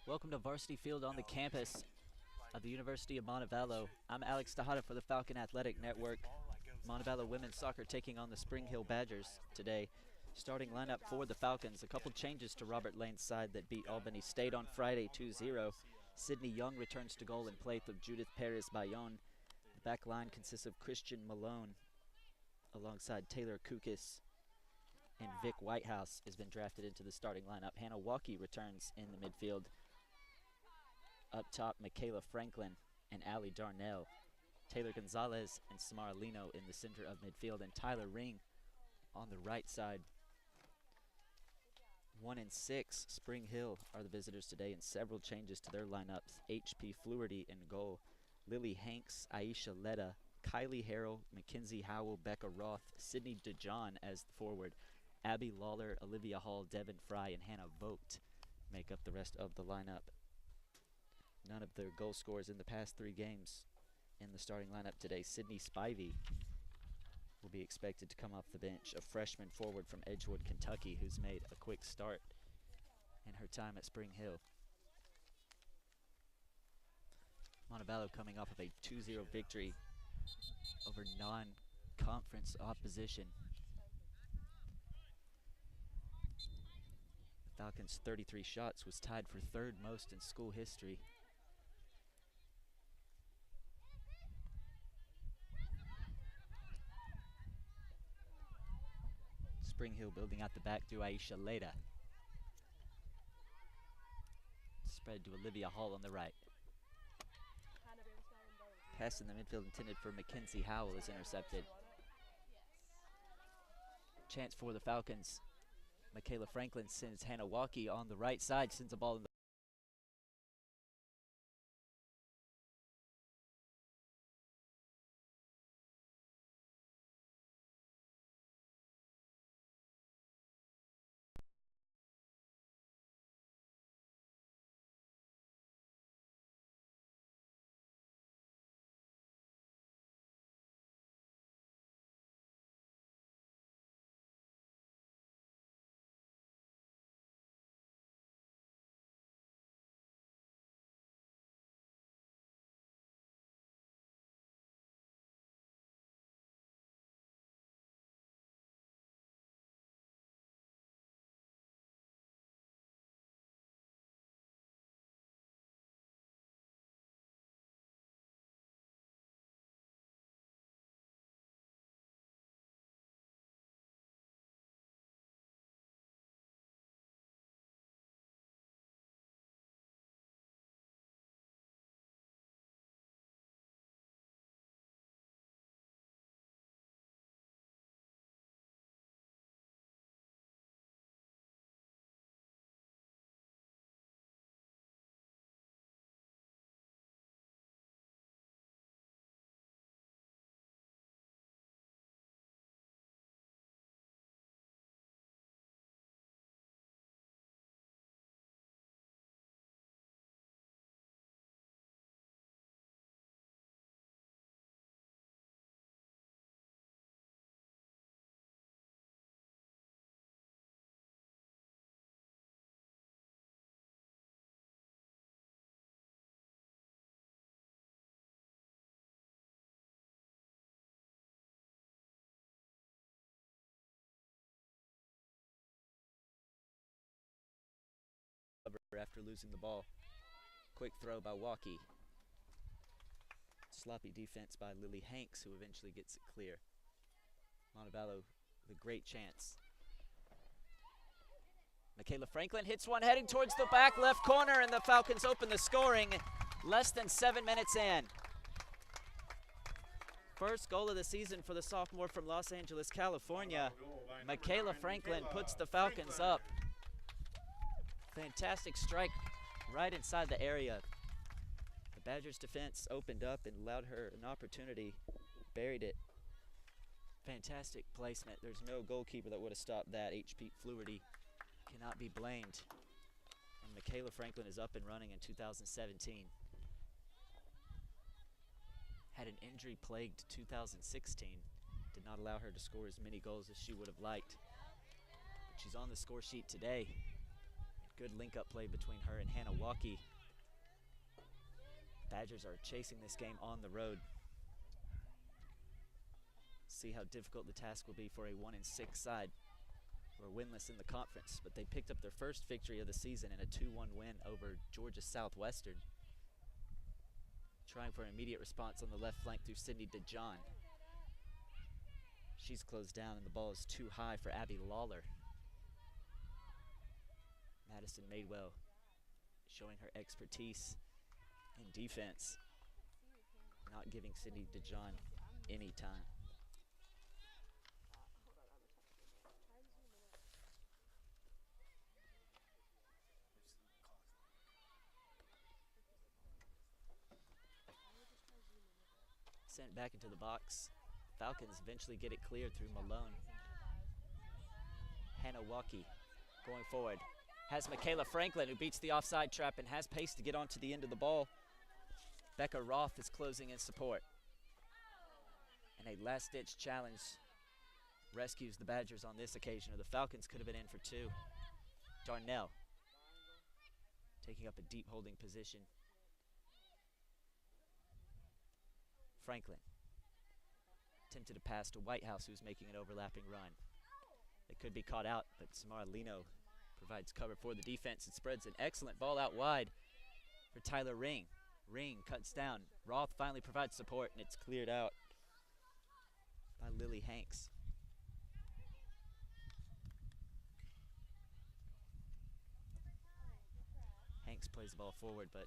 Welcome to Varsity Field on the campus of the University of Montevallo. I'm Alex Tejada for the Falcon Athletic Network. Montevallo women's soccer taking on the Spring Hill Badgers today. Starting lineup for the Falcons, a couple changes to Robert Lane's side that beat Albany State on Friday 2-0. Sydney Young returns to goal in place of Judith Perez-Bayonne. The back line consists of Christian Malone alongside Taylor Kukis, and Vic Whitehouse has been drafted into the starting lineup. Hannah Walkie returns in the midfield. Up top, Michaela Franklin and Allie Darnell. Taylor Gonzales and Samara Lino in the center of midfield, and Tyler Ring on the right side. 1 and 6, Spring Hill are the visitors today, and several changes to their lineups. H.P. Fluharty in goal. Lily Hanks, Aisha Letta, Kylie Harrell, Mackenzie Howell, Becca Roth, Sydney DeJohn as the forward. Abby Lawler, Olivia Hall, Devin Fry, and Hannah Vogt make up the rest of the lineup. None of their goal scorers in the past 3 games in the starting lineup today. Sydney Spivey will be expected to come off the bench, a freshman forward from Edgewood, Kentucky, who's made a quick start in her time at Spring Hill. Montevallo coming off of a 2-0 victory over non-conference opposition. The Falcons' 33 shots was tied for 3rd most in school history. Spring Hill building out the back through Aisha Leda. Spread to Olivia Hall on the right. Pass in the midfield intended for Mackenzie Howell is intercepted. Chance for the Falcons. Michaela Franklin sends Hannah Walkie on the right side, sends the ball in the after losing the ball. Quick throw by Walkie. Sloppy defense by Lily Hanks, who eventually gets it clear. Montevallo with a great chance. Michaela Franklin hits one heading towards the back left corner, and the Falcons open the scoring less than 7 minutes in. First goal of the season for the sophomore from Los Angeles, California. Michaela Franklin puts the Falcons up. Fantastic strike right inside the area. The Badgers defense opened up and allowed her an opportunity, buried it. Fantastic placement. There's no goalkeeper that would have stopped that. H.P. Fluharty cannot be blamed. And Michaela Franklin is up and running in 2017. Had an injury-plagued 2016. Did not allow her to score as many goals as she would have liked. But she's on the score sheet today. Good link-up play between her and Hannah Walkie. Badgers are chasing this game on the road. See how difficult the task will be for a 1-6 side who are winless in the conference, but they picked up their first victory of the season in a 2-1 win over Georgia Southwestern. Trying for an immediate response on the left flank through Sydney DeJohn. She's closed down and the ball is too high for Abby Lawler. Madison Madewell showing her expertise in defense, not giving Sydney DeJohn any time. Sent back into the box. Falcons eventually get it cleared through Malone. Hannah Walkie going forward. Has Michaela Franklin, who beats the offside trap and has pace to get onto the end of the ball. Becca Roth is closing in support. And a last-ditch challenge rescues the Badgers on this occasion, or the Falcons could have been in for two. Darnell taking up a deep holding position. Franklin attempted a pass to Whitehouse, who's making an overlapping run. It could be caught out, but Samara Lino provides cover for the defense and spreads an excellent ball out wide for Tyler Ring. Ring cuts down. Roth finally provides support, and it's cleared out by Lily Hanks. Hanks plays the ball forward, but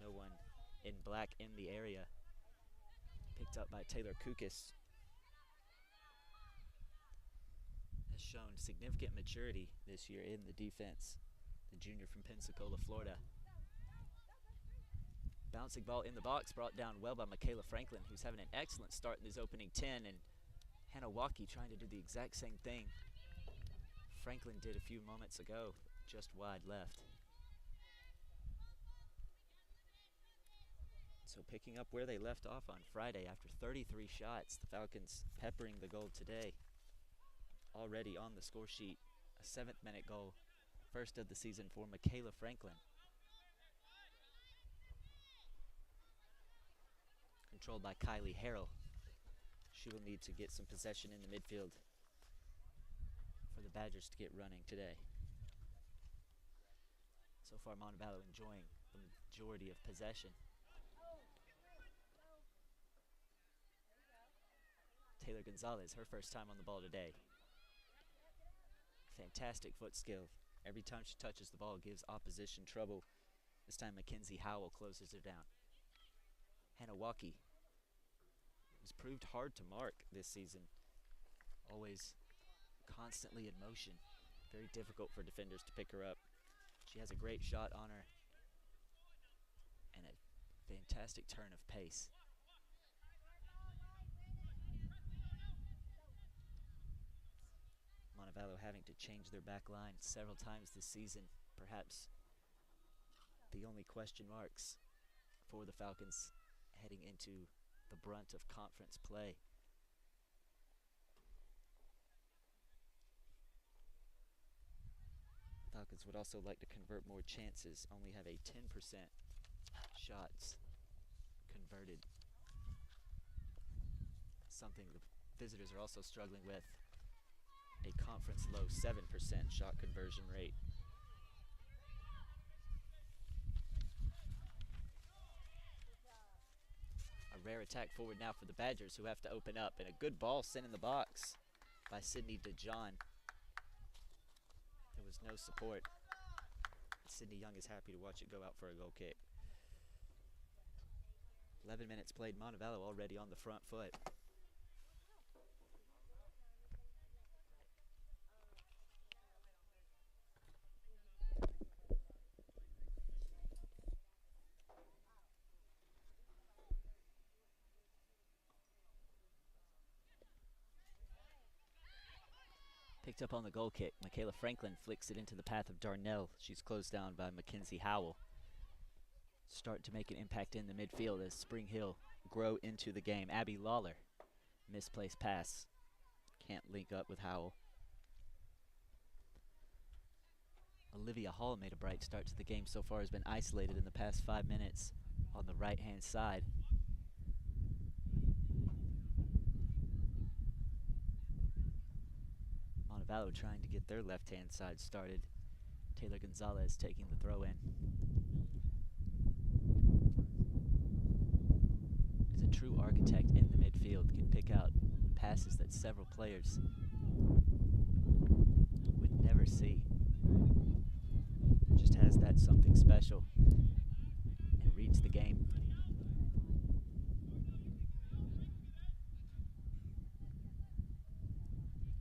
no one in black in the area. Picked up by Taylor Kukis. Has shown significant maturity this year in the defense. The junior from Pensacola, Florida. Bouncing ball in the box, brought down well by Michaela Franklin, who's having an excellent start in this opening 10, and Hannah Walkie trying to do the exact same thing Franklin did a few moments ago, just wide left. So picking up where they left off on Friday after 33 shots, the Falcons peppering the goal today. Already on the score sheet, a 7th-minute goal, first of the season for Michaela Franklin. Controlled by Kylie Harrell. She will need to get some possession in the midfield for the Badgers to get running today. So far, Montevallo enjoying the majority of possession. Taylor Gonzales, her first time on the ball today. Fantastic foot skill. Every time she touches the ball, gives opposition trouble. This time Mackenzie Howell closes her down. Hannah Walkie has proved hard to mark this season. Always constantly in motion. Very difficult for defenders to pick her up. She has a great shot on her and a fantastic turn of pace. Montevallo having to change their back line several times this season. Perhaps the only question marks for the Falcons heading into the brunt of conference play. Falcons would also like to convert more chances, only have a 10% shots converted. Something the visitors are also struggling with. A conference low 7% shot conversion rate. A rare attack forward now for the Badgers, who have to open up, and a good ball sent in the box by Sydney DeJohn. There was no support. Sydney Young is happy to watch it go out for a goal kick. 11 minutes played, Montevallo already on the front foot. Picked up on the goal kick. Michaela Franklin flicks it into the path of Darnell. She's closed down by Mackenzie Howell. Start to make an impact in the midfield as Spring Hill grow into the game. Abby Lawler, misplaced pass. Can't link up with Howell. Olivia Hall made a bright start to the game so far, has been isolated in the past 5 minutes on the right-hand side. Montevallo trying to get their left-hand side started. Taylor Gonzales taking the throw in. Is a true architect in the midfield, can pick out passes that several players would never see. Just has that something special and reads the game.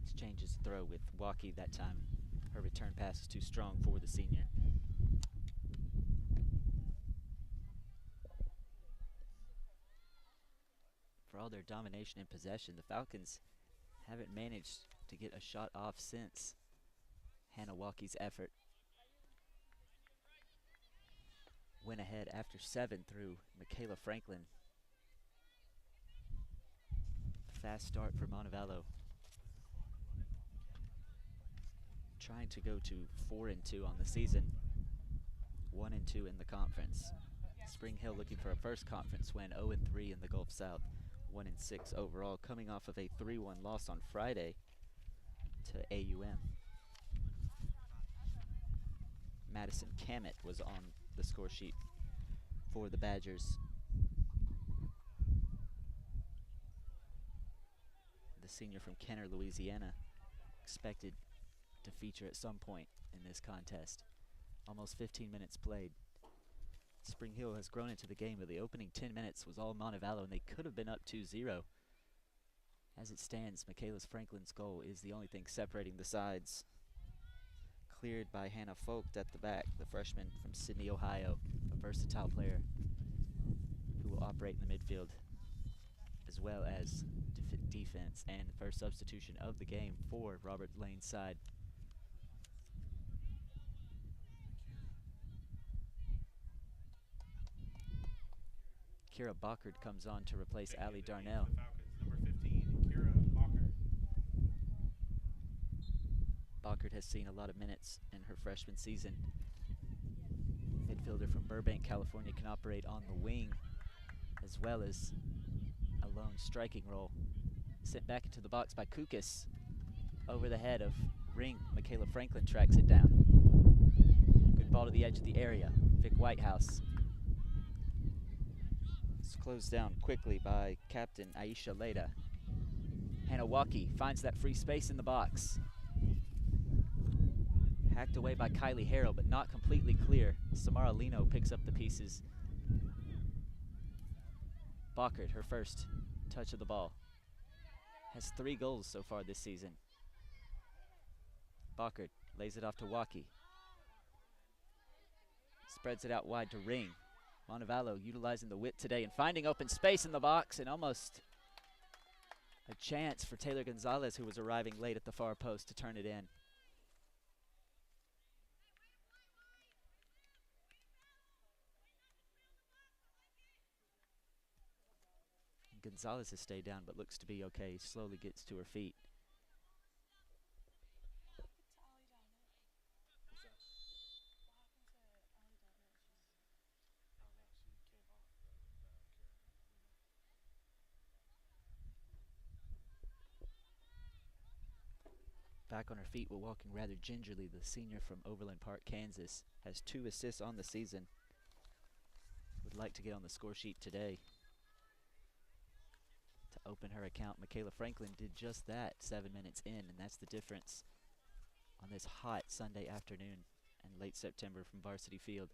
This changes the throw with Waukee that time. Her return pass is too strong for the senior. For all their domination and possession, the Falcons haven't managed to get a shot off since Hannah Waukee's effort. Went ahead after 7 through Michaela Franklin. Fast start for Montevallo. Trying to go to 4-2 on the season, 1-2 in the conference. Spring Hill looking for a first conference win, 0-3 in the Gulf South, 1-6 overall, coming off of a 3-1 loss on Friday to AUM. Madison Cammett was on the score sheet for the Badgers. The senior from Kenner, Louisiana, expected to feature at some point in this contest. Almost 15 minutes played. Spring Hill has grown into the game, but the opening 10 minutes was all Montevallo, and they could have been up 2-0. As it stands, Michaela Franklin's goal is the only thing separating the sides. Cleared by Hannah Folkt at the back, the freshman from Sydney, Ohio, a versatile player who will operate in the midfield as well as defense, and the first substitution of the game for Robert Lane's side. Kira Bockard comes on to replace Allie Darnell. Number 15, Kira Bockard. Bockard has seen a lot of minutes in her freshman season. Midfielder from Burbank, California, can operate on the wing as well as a lone striking role. Sent back into the box by Kukas. Over the head of Ring, Michaela Franklin tracks it down. Good ball to the edge of the area. Vic Whitehouse. It's closed down quickly by captain Aisha Leda. Hannah Waukee finds that free space in the box. Hacked away by Kylie Harrell, but not completely clear. Samara Lino picks up the pieces. Bockard, her first touch of the ball. Has 3 goals so far this season. Bockard lays it off to Waukee. Spreads it out wide to Ring. Montevallo utilizing the width today and finding open space in the box, and almost a chance for Taylor Gonzales, who was arriving late at the far post, to turn it in. Gonzales has stayed down but looks to be okay. Slowly gets to her feet. Back on her feet, but walking rather gingerly, the senior from Overland Park, Kansas, has 2 assists on the season. Would like to get on the score sheet today to open her account. Michaela Franklin did just that 7 minutes in, and that's the difference on this hot Sunday afternoon and late September from Varsity Field.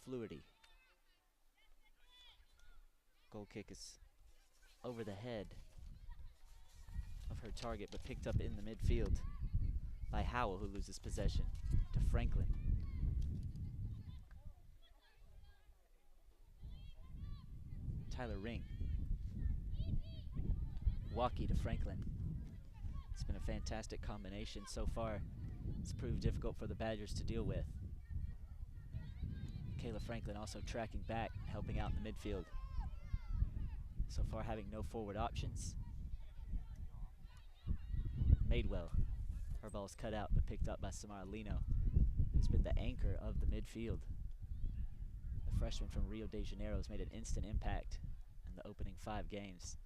Fluidity. Goal kick is over the head of her target, but picked up in the midfield by Howell, who loses possession to Franklin. Tyler Ring. Waukee to Franklin. It's been a fantastic combination so far. It's proved difficult for the Badgers to deal with. Kayla Franklin also tracking back, helping out in the midfield. So far having no forward options. Madewell Her ball's cut out but picked up by Samara Lino, who's been the anchor of the midfield. The freshman from Rio de Janeiro has made an instant impact in the opening 5 games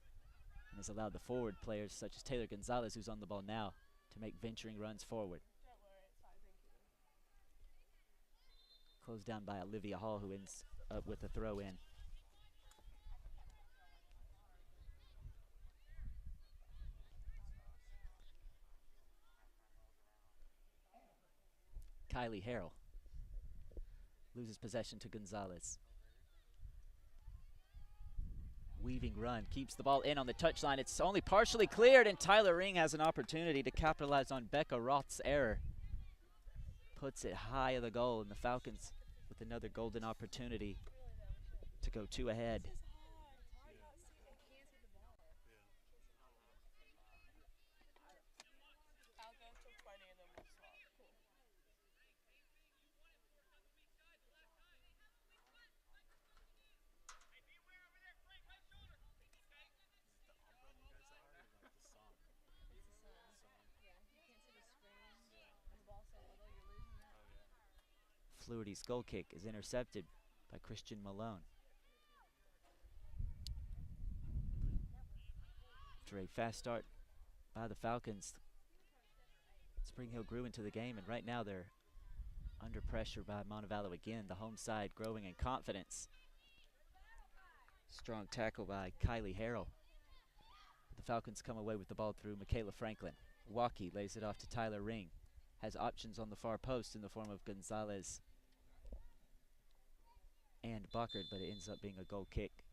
and has allowed the forward players such as Taylor Gonzales, who's on the ball now, to make venturing runs forward. Closed down by Olivia Hall, who ends up with a throw in. Kylie Harrell loses possession to Gonzales. Weaving run, keeps the ball in on the touchline. It's only partially cleared, and Tyler Ring has an opportunity to capitalize on Becca Roth's error. Puts it high of the goal, and the Falcons with another golden opportunity to go 2 ahead. Fluity's goal kick is intercepted by Christian Malone. After a fast start by the Falcons, Spring Hill grew into the game, and right now they're under pressure by Montevallo again. The home side growing in confidence. Strong tackle by Kylie Harrell. The Falcons come away with the ball through Michaela Franklin. Waukee lays it off to Tyler Ring. Has options on the far post in the form of Gonzales and Buckard, but it ends up being a goal kick.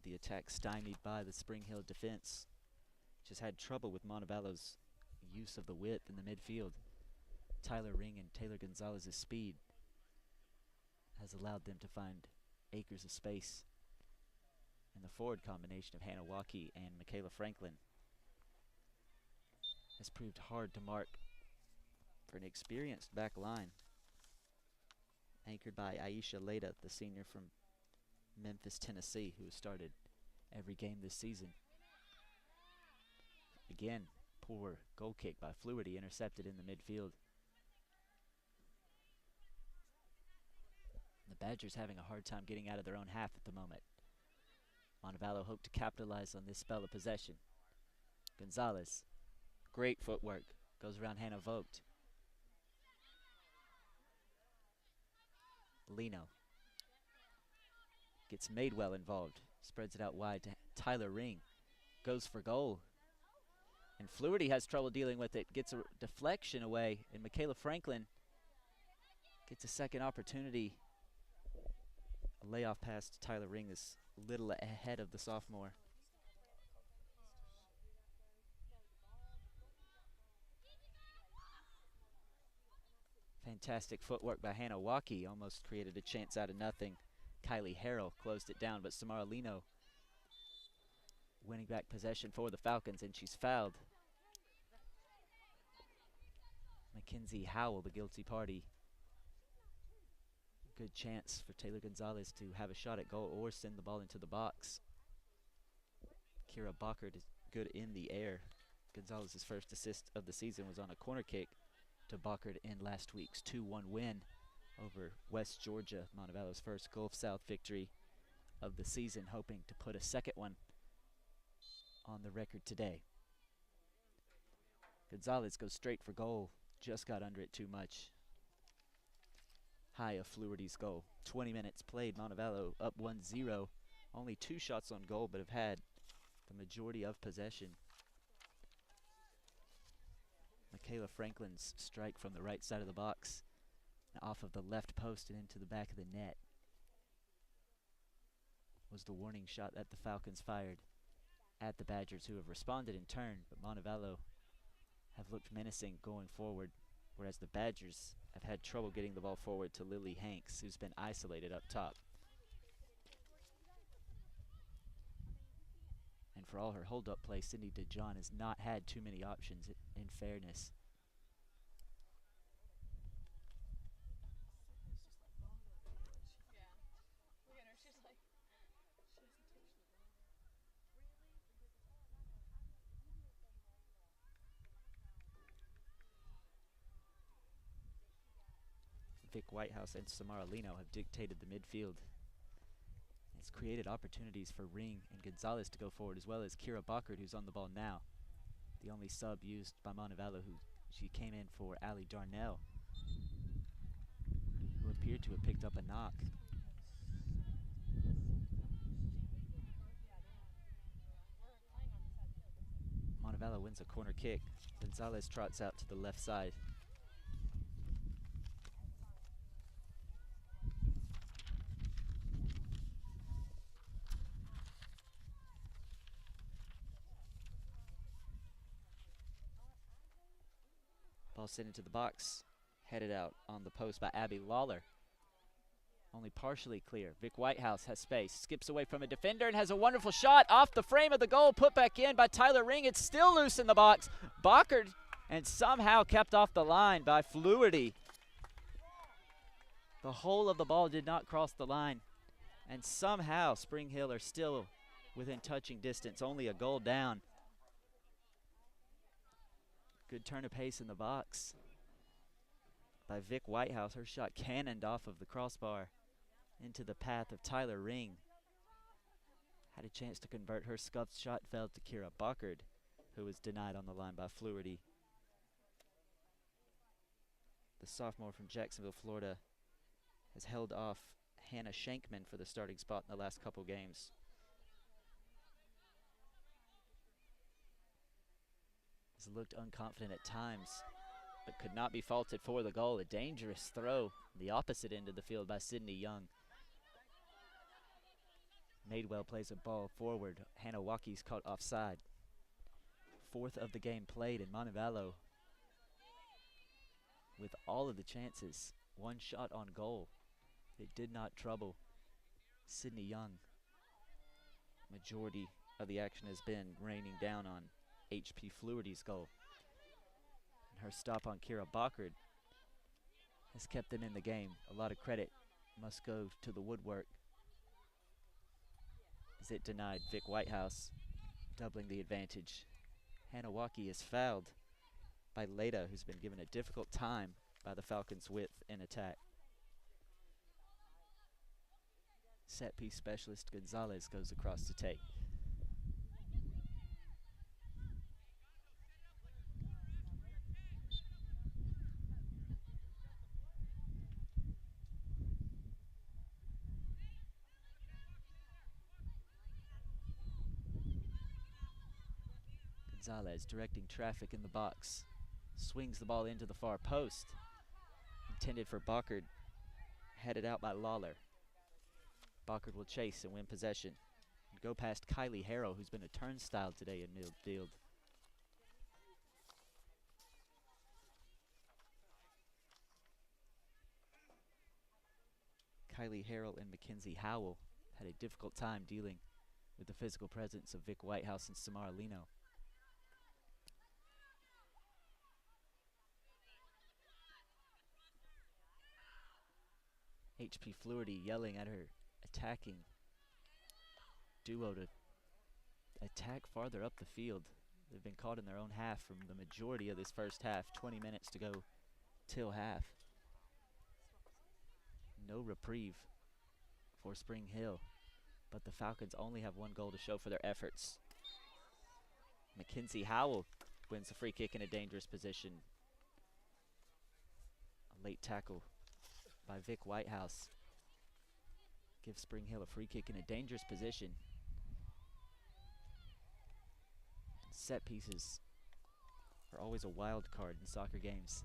The attack stymied by the Spring Hill defense. Just had trouble with Montevallo's use of the width in the midfield. Tyler Ring and Taylor Gonzales' speed has allowed them to find acres of space. And the forward combination of Hannah Waukee and Michaela Franklin has proved hard to mark for an experienced back line, anchored by Aisha Leda, the senior from Memphis, Tennessee, who has started every game this season. Again, poor goal kick by Fluity, intercepted in the midfield. The Badgers having a hard time getting out of their own half at the moment. Montevallo hope to capitalize on this spell of possession. Gonzales, great footwork, goes around Hannah Vogt. Lino gets Madewell involved, spreads it out wide to Tyler Ring, goes for goal. And Fluity has trouble dealing with it, gets a deflection away, and Michaela Franklin gets a second opportunity. A layoff pass to Tyler Ring is a little ahead of the sophomore. Fantastic footwork by Hannah Waukee, almost created a chance out of nothing. Kylie Harrell closed it down, but Samara Lino winning back possession for the Falcons, and she's fouled. Mackenzie Howell, the guilty party. Good chance for Taylor Gonzales to have a shot at goal or send the ball into the box. Kira Bockert is good in the air. Gonzales' first assist of the season was on a corner kick to Bockert in last week's 2-1 win over West Georgia, Montevallo's first Gulf South victory of the season, hoping to put a second one on the record today. Gonzales goes straight for goal, just got under it too much. High of Fluity's goal. 20 minutes played, Montevallo up 1-0. Only 2 shots on goal, but have had the majority of possession. Michaela Franklin's strike from the right side of the box, off of the left post and into the back of the net, was the warning shot that the Falcons fired at the Badgers, who have responded in turn, but Montevallo have looked menacing going forward, whereas the Badgers have had trouble getting the ball forward to Lily Hanks, who's been isolated up top. And for all her hold-up play, Cindy DeJohn has not had too many options, in fairness. Vic Whitehouse and Samara Lino have dictated the midfield. It's created opportunities for Ring and Gonzales to go forward, as well as Kira Bockard, who's on the ball now. The only sub used by Montevallo, who she came in for Ali Darnell, who appeared to have picked up a knock. Montevallo wins a corner kick. Gonzales trots out to the left side. Ball sent into the box, headed out on the post by Abby Lawler. Only partially clear. Vic Whitehouse has space, skips away from a defender and has a wonderful shot off the frame of the goal, put back in by Tyler Ring. It's still loose in the box. Bockard, and somehow kept off the line by Fluidity. The whole of the ball did not cross the line, and somehow Spring Hill are still within touching distance, only a goal down. Good turn of pace in the box by Vic Whitehouse. Her shot cannoned off of the crossbar into the path of Tyler Ring. Had a chance to convert. Her scuffed shot fell to Kira Bockard, who was denied on the line by Fluidity. The sophomore from Jacksonville, Florida, has held off Hannah Shankman for the starting spot in the last couple games. Has looked unconfident at times, but could not be faulted for the goal. A dangerous throw the opposite end of the field by Sydney Young. Madewell plays a ball forward. Hannah Wacky's caught offside. Fourth of the game played in Montevallo. With all of the chances, one shot on goal. It did not trouble Sydney Young. Majority of the action has been raining down on HP Fluidity's goal. And her stop on Kira Bockard has kept them in the game. A lot of credit must go to the woodwork, as it denied Vic Whitehouse, doubling the advantage. Hannah Waukee is fouled by Leda, who's been given a difficult time by the Falcons' width in attack. Set piece specialist Gonzales goes across to take. Gonzales directing traffic in the box. Swings the ball into the far post. Intended for Bockard. Headed out by Lawler. Bockard will chase and win possession. And go past Kylie Harrell, who's been a turnstile today in midfield. Kylie Harrell and Mackenzie Howell had a difficult time dealing with the physical presence of Vic Whitehouse and Samara Lino. HP Fluidity yelling at her attacking duo to attack farther up the field. They've been caught in their own half from the majority of this first half. 20 minutes to go till half. No reprieve for Spring Hill, but the Falcons only have one goal to show for their efforts. Mackenzie Howell wins a free kick in a dangerous position. A late tackle by Vic Whitehouse gives Spring Hill a free kick in a dangerous position. Set pieces are always a wild card in soccer games.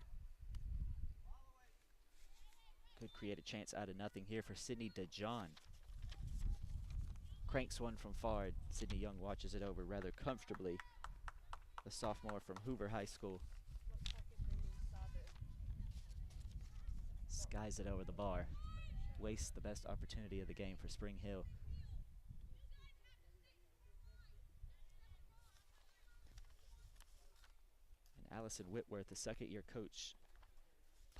Could create a chance out of nothing here for Sydney DeJohn. Cranks one from far. Sydney Young watches it over rather comfortably. The sophomore from Hoover High School skies it over the bar. Wastes the best opportunity of the game for Spring Hill. And Allison Whitworth, the second-year coach,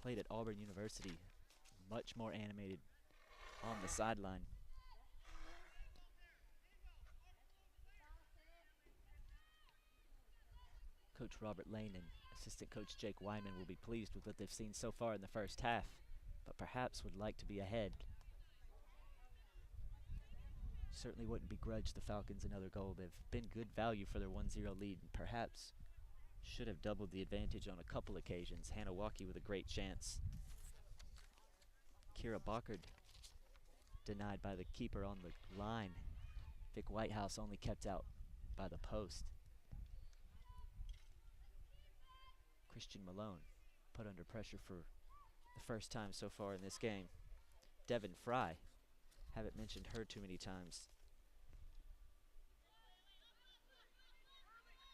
played at Auburn University. Much more animated on the sideline. Coach Robert Lane and assistant coach Jake Wyman will be pleased with what they've seen so far in the first half. but perhaps would like to be ahead. Certainly wouldn't begrudge the Falcons another goal. They've been good value for their 1-0 lead and perhaps should have doubled the advantage on a couple occasions. Hannah Walkie with a great chance. Kira Bockard denied by the keeper on the line. Vic Whitehouse only kept out by the post. Christian Malone put under pressure for the first time so far in this game. Devin Fry, haven't mentioned her too many times.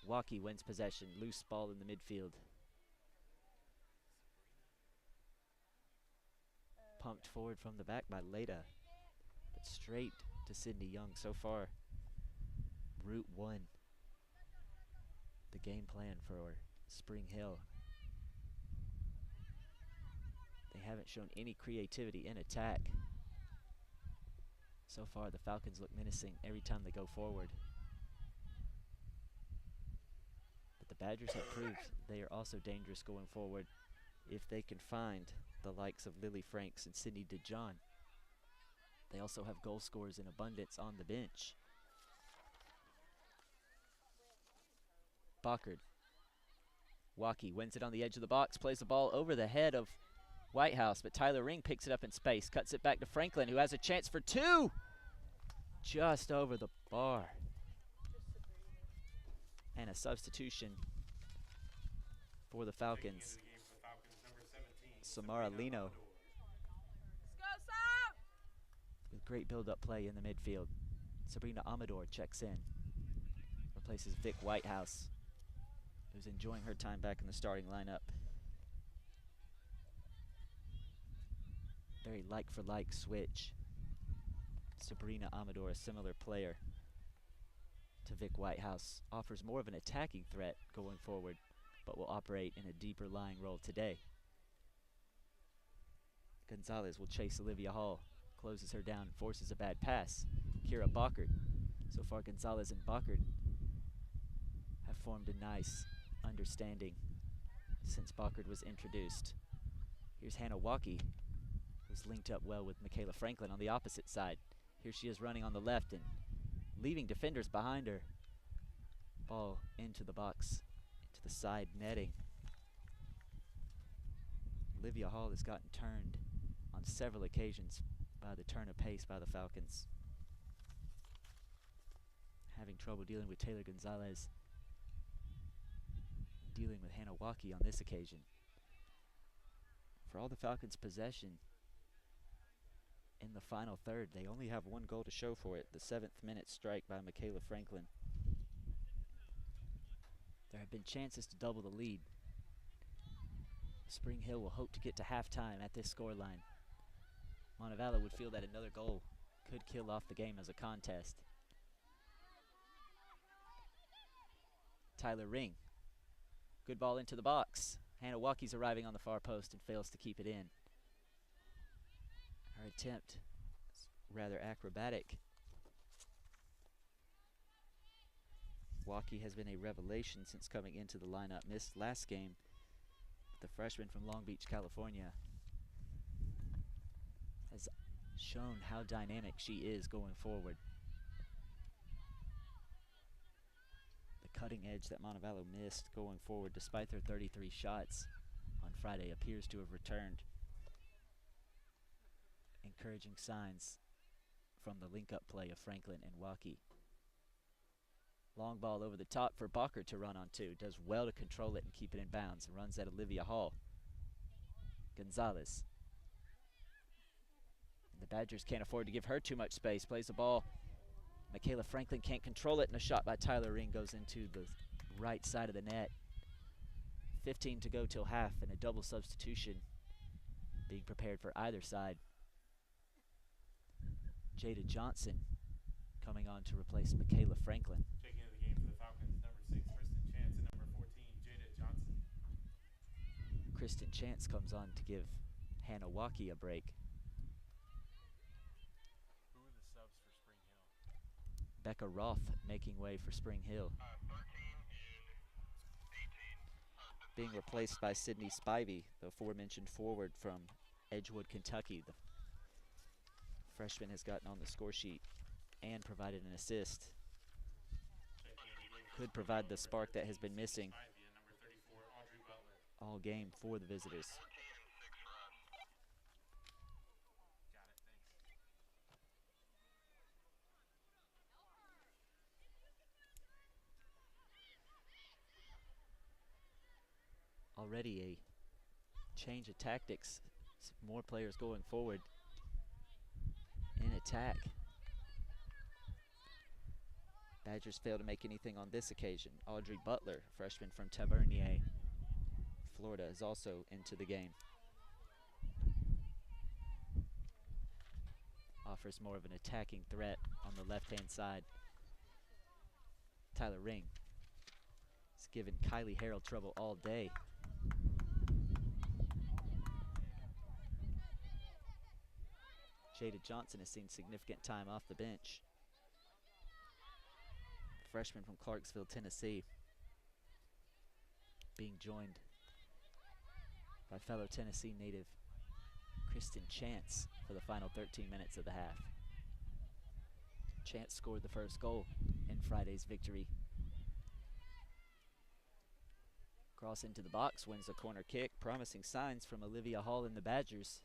Walkie wins possession, loose ball in the midfield. Pumped forward from the back by Leda, but straight to Sydney Young so far. Route 1, the game plan for Spring Hill. They haven't shown any creativity in attack. So far, the Falcons look menacing every time they go forward. But the Badgers have proved they are also dangerous going forward if they can find the likes of Lily Franks and Sydney DeJohn. They also have goal scorers in abundance on the bench. Bockard. Walkie wins it on the edge of the box, plays the ball over the head of Whitehouse, but Tyler Ring picks it up in space, cuts it back to Franklin, who has a chance for two. Just over the bar. And a substitution for the Falcons. Samara Lino. With great build-up play in the midfield. Sabrina Amador checks in. Replaces Vic Whitehouse, who's enjoying her time back in the starting lineup. Very like-for-like switch. Sabrina Amador, a similar player to Vic Whitehouse, offers more of an attacking threat going forward, but will operate in a deeper lying role today. Gonzales will chase Olivia Hall, closes her down, forces a bad pass. Kira Bockard. So far, Gonzales and Bockard have formed a nice understanding since Bockard was introduced. Here's Hannah Walkie, who's linked up well with Michaela Franklin on the opposite side. Here she is running on the left and leaving defenders behind her. Ball into the box, into the side netting. Olivia Hall has gotten turned on several occasions by the turn of pace by the Falcons. Having trouble dealing with Taylor Gonzales, dealing with Hannah Walkie on this occasion. For all the Falcons' possession in the final third, they only have one goal to show for it, the 7th minute strike by Michaela Franklin. There have been chances to double the lead. Spring Hill will hope to get to halftime at this scoreline. Montevallo would feel that another goal could kill off the game as a contest. Tyler Ring. Good ball into the box. Hannah Walkie's arriving on the far post and fails to keep it in. Her attempt is rather acrobatic. Walkie has been a revelation since coming into the lineup. Missed last game. The freshman from Long Beach, California, has shown how dynamic she is going forward. The cutting edge that Montevallo missed going forward despite their 33 shots on Friday appears to have returned. Encouraging signs from the link-up play of Franklin and Walkie. Long ball over the top for Bocker to run onto. Does well to control it and keep it in bounds. Runs at Olivia Hall. Gonzales. The Badgers can't afford to give her too much space. Plays the ball. Michaela Franklin can't control it, and a shot by Tyler Ring goes into the right side of the net. 15 to go till half, and a double substitution being prepared for either side. Jada Johnson coming on to replace Michaela Franklin. Checking into the game for the Falcons, number 6, Kristen Chance, and number 14, Jada Johnson. Kristen Chance comes on to give Hannah Walkie a break. Who are the subs for Spring Hill? Becca Roth making way for Spring Hill. 13 and 18. Being replaced by Sydney Spivey, the aforementioned forward from Edgewood, Kentucky. The freshman has gotten on the score sheet and provided an assist. Could provide the spark that has been missing all game for the visitors. Already a change of tactics. More players going forward in attack. Badgers fail to make anything on this occasion. Audrey Butler, freshman from Tavernier, Florida, is also into the game. Offers more of an attacking threat on the left-hand side. Tyler Ring has given Kylie Harrell trouble all day. Jada Johnson has seen significant time off the bench. Freshman from Clarksville, Tennessee, being joined by fellow Tennessee native Kristen Chance for the final 13 minutes of the half. Chance scored the first goal in Friday's victory. Cross into the box, wins a corner kick. Promising signs from Olivia Hall and the Badgers.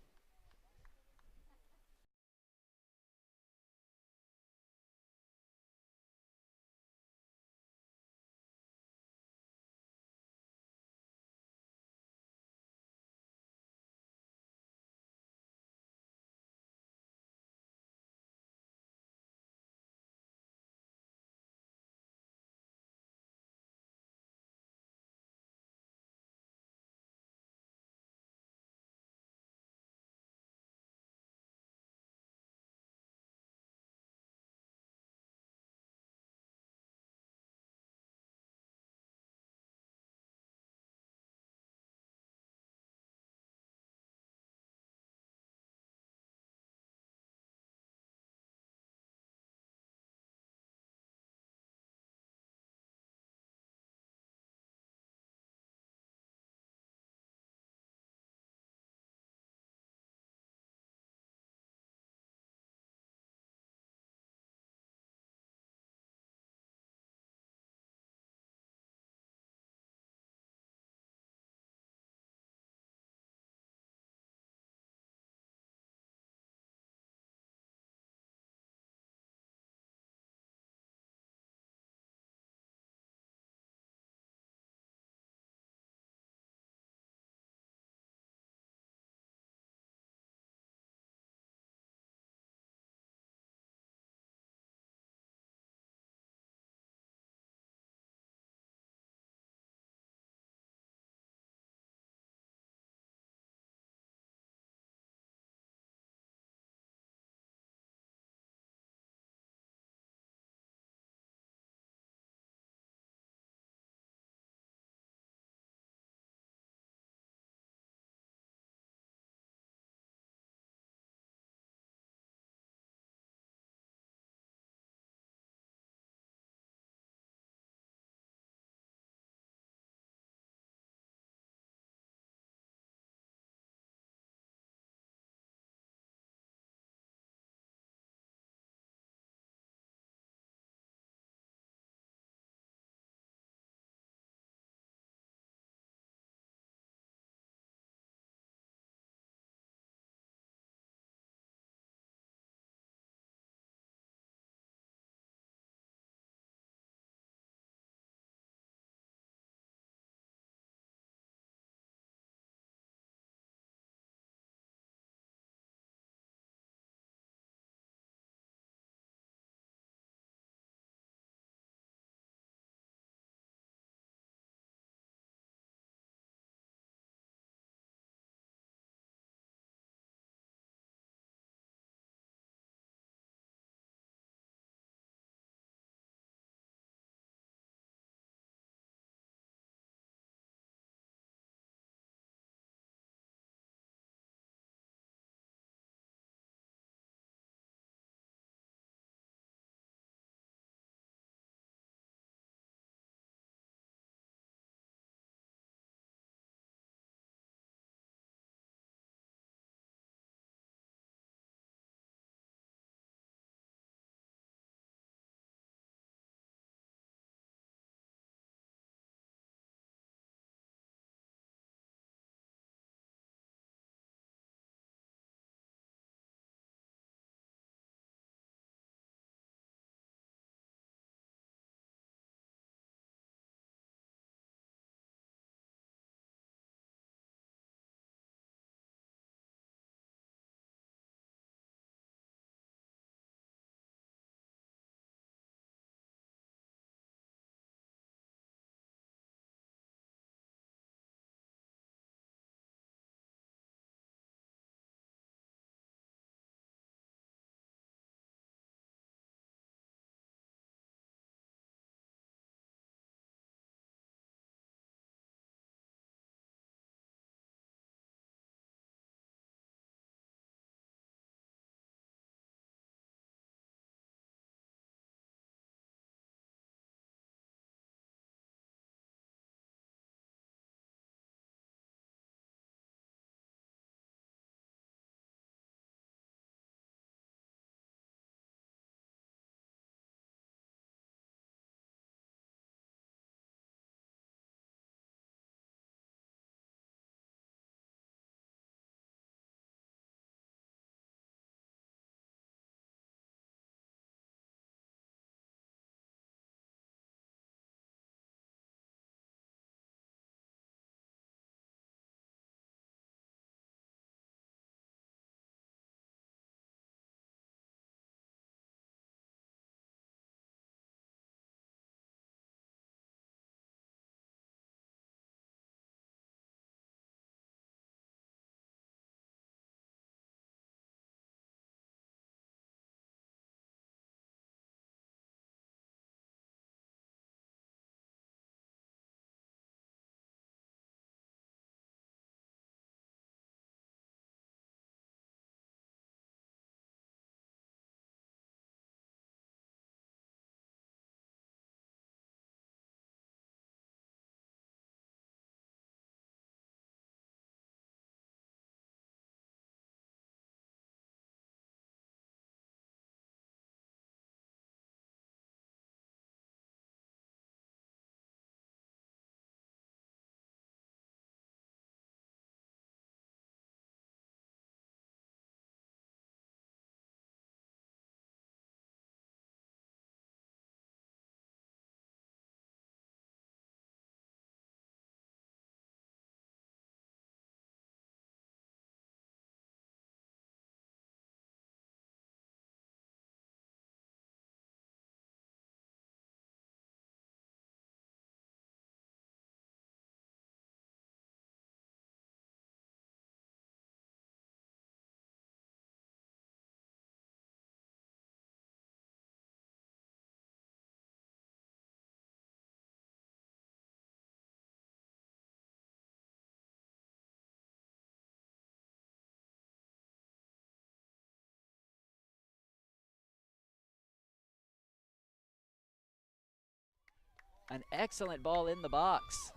An excellent ball in the box.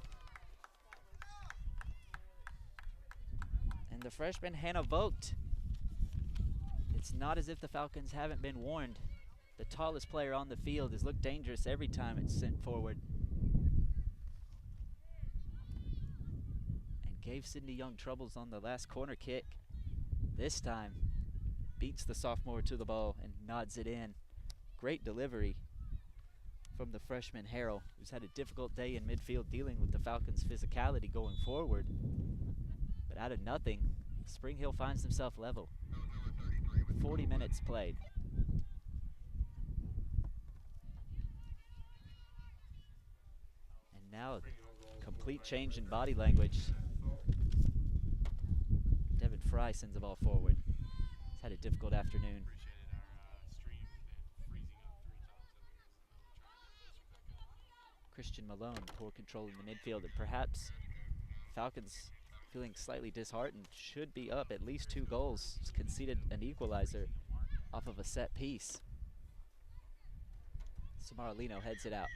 And the freshman, Hannah Vogt. It's not as if the Falcons haven't been warned. The tallest player on the field has looked dangerous every time it's sent forward. And gave Sydney Young troubles on the last corner kick. This time, beats the sophomore to the ball and nods it in. Great delivery from the freshman Harrell, who's had a difficult day in midfield dealing with the Falcons' physicality going forward. But out of nothing, Spring Hill finds himself level. 40 minutes played. And now, complete change in body language. Devin Fry sends the ball forward. He's had a difficult afternoon. Christian Malone, poor control in the midfield, and perhaps Falcons feeling slightly disheartened, should be up at least 2 goals, conceded an equalizer off of a set piece. Samaralino heads it out.